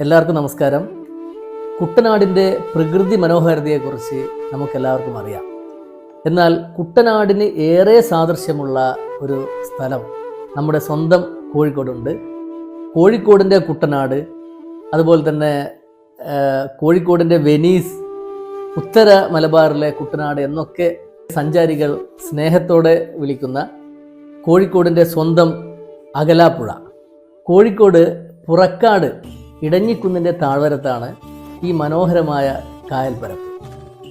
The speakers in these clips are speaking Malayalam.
എല്ലാവർക്കും നമസ്കാരം. കുട്ടനാടിൻ്റെ പ്രകൃതി മനോഹാരിതയെക്കുറിച്ച് നമുക്കെല്ലാവർക്കും അറിയാം. എന്നാൽ കുട്ടനാടിന് ഏറെ സാദൃശ്യമുള്ള ഒരു സ്ഥലം നമ്മുടെ സ്വന്തം കോഴിക്കോടുണ്ട്. കോഴിക്കോടിൻ്റെ കുട്ടനാട്, അതുപോലെ തന്നെ കോഴിക്കോടിൻ്റെ വെനീസ്, ഉത്തര മലബാറിലെ കുട്ടനാട് എന്നൊക്കെ സഞ്ചാരികൾ സ്നേഹത്തോടെ വിളിക്കുന്ന കോഴിക്കോടിൻ്റെ സ്വന്തം അകലാപ്പുഴ. കോഴിക്കോട് പുറക്കാട് ഇടഞ്ഞിക്കുന്നിൻ്റെ താഴ്വരത്താണ് ഈ മനോഹരമായ കായൽപ്പരപ്പ്.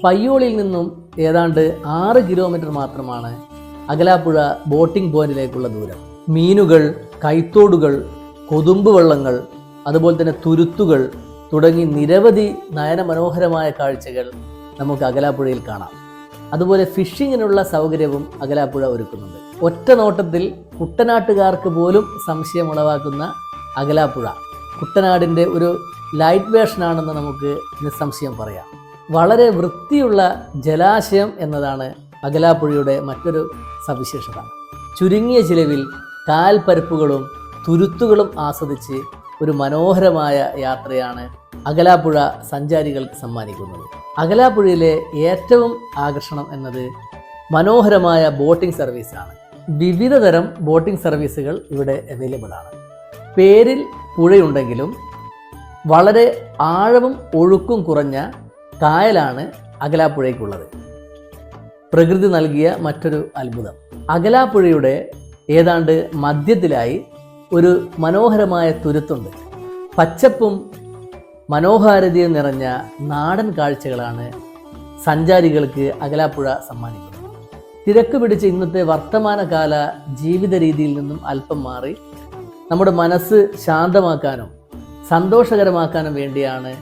പയ്യോളിയിൽ നിന്നും ഏതാണ്ട് 6 കിലോമീറ്റർ മാത്രമാണ് അകലാപ്പുഴ ബോട്ടിംഗ് പോയിന്റിലേക്കുള്ള ദൂരം. മീനുകൾ, കൈത്തോടുകൾ, കൊതുമ്പ് വള്ളങ്ങൾ, അതുപോലെ തന്നെ തുരുത്തുകൾ തുടങ്ങി നിരവധി നയനമനോഹരമായ കാഴ്ചകൾ നമുക്ക് അകലാപ്പുഴയിൽ കാണാം. അതുപോലെ ഫിഷിങ്ങിനുള്ള സൗകര്യവും അകലാപ്പുഴ ഒരുക്കുന്നുണ്ട്. ഒറ്റ നോട്ടത്തിൽ കുട്ടനാട്ടുകാർക്ക് പോലും സംശയമുളവാക്കുന്ന അകലാപ്പുഴ കുട്ടനാടിൻ്റെ ഒരു ലൈറ്റ് വേർഷനാണെന്ന് നമുക്ക് നിസ്സംശയം പറയാം. വളരെ വൃത്തിയുള്ള ജലാശയം എന്നതാണ് അകലാപ്പുഴയുടെ മറ്റൊരു സവിശേഷത. ചുരുങ്ങിയ ചിലവിൽ കാൽപ്പരപ്പുകളും തുരുത്തുകളും ആസ്വദിച്ച് ഒരു മനോഹരമായ യാത്രയാണ് അകലാപ്പുഴ സഞ്ചാരികൾക്ക് സമ്മാനിക്കുന്നത്. അകലാപ്പുഴയിലെ ഏറ്റവും ആകർഷണം എന്നത് മനോഹരമായ ബോട്ടിംഗ് സർവീസാണ്. വിവിധ തരം ബോട്ടിംഗ് സർവീസുകൾ ഇവിടെ അവൈലബിൾ ആണ്. പേരിൽ പുഴയുണ്ടെങ്കിലും വളരെ ആഴവും ഒഴുക്കും കുറഞ്ഞ കായലാണ് അകലാപ്പുഴയ്ക്കുള്ളത്. പ്രകൃതി നൽകിയ മറ്റൊരു അത്ഭുതം. അകലാപ്പുഴയുടെ ഏതാണ്ട് മധ്യത്തിലായി ഒരു മനോഹരമായ തുരുത്തുണ്ട്. പച്ചപ്പും മനോഹാരിതയും നിറഞ്ഞ നാടൻ കാഴ്ചകളാണ് സഞ്ചാരികൾക്ക് അകലാപ്പുഴ സമ്മാനിക്കുന്നത്. തിരക്ക് പിടിച്ച ഇന്നത്തെ വർത്തമാനകാല ജീവിത രീതിയിൽ നിന്നും അല്പം മാറി നമ്മുടെ മനസ്സ് ശാന്തമാക്കാനും സന്തോഷകരമാക്കാനും വേണ്ടിയാണ്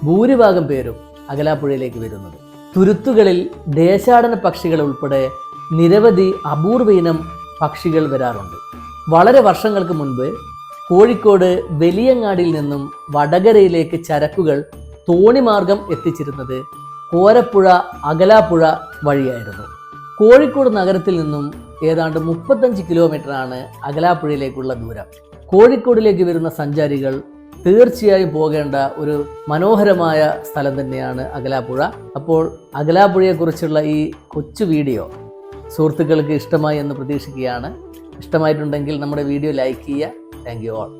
ഭൂരിഭാഗം പേരും അകലാപ്പുഴയിലേക്ക് വരുന്നത്. തുരുത്തുകളിൽ ദേശാടന പക്ഷികൾ ഉൾപ്പെടെ നിരവധി അപൂർവ ഇനം പക്ഷികൾ വരാറുണ്ട്. വളരെ വർഷങ്ങൾക്ക് മുൻപ് കോഴിക്കോട് വലിയങ്ങാടിയിൽ നിന്നും വടകരയിലേക്ക് ചരക്കുകൾ തോണിമാർഗം എത്തിച്ചിരുന്നത് കോരപ്പുഴ അകലാപ്പുഴ വഴിയായിരുന്നു. കോഴിക്കോട് നഗരത്തിൽ നിന്നും ഏതാണ്ട് 35 കിലോമീറ്ററാണ് അകലാപ്പുഴയിലേക്കുള്ള ദൂരം. കോഴിക്കോടിലേക്ക് വരുന്ന സഞ്ചാരികൾ തീർച്ചയായും പോകേണ്ട ഒരു മനോഹരമായ സ്ഥലം തന്നെയാണ് അകലാപ്പുഴ. അപ്പോൾ അകലാപ്പുഴയെക്കുറിച്ചുള്ള ഈ കൊച്ചു വീഡിയോ സുഹൃത്തുക്കൾക്ക് ഇഷ്ടമായി എന്ന് പ്രതീക്ഷിക്കുകയാണ്. ഇഷ്ടമായിട്ടുണ്ടെങ്കിൽ നമ്മുടെ വീഡിയോ ലൈക്ക് ചെയ്യുക. Thank you all.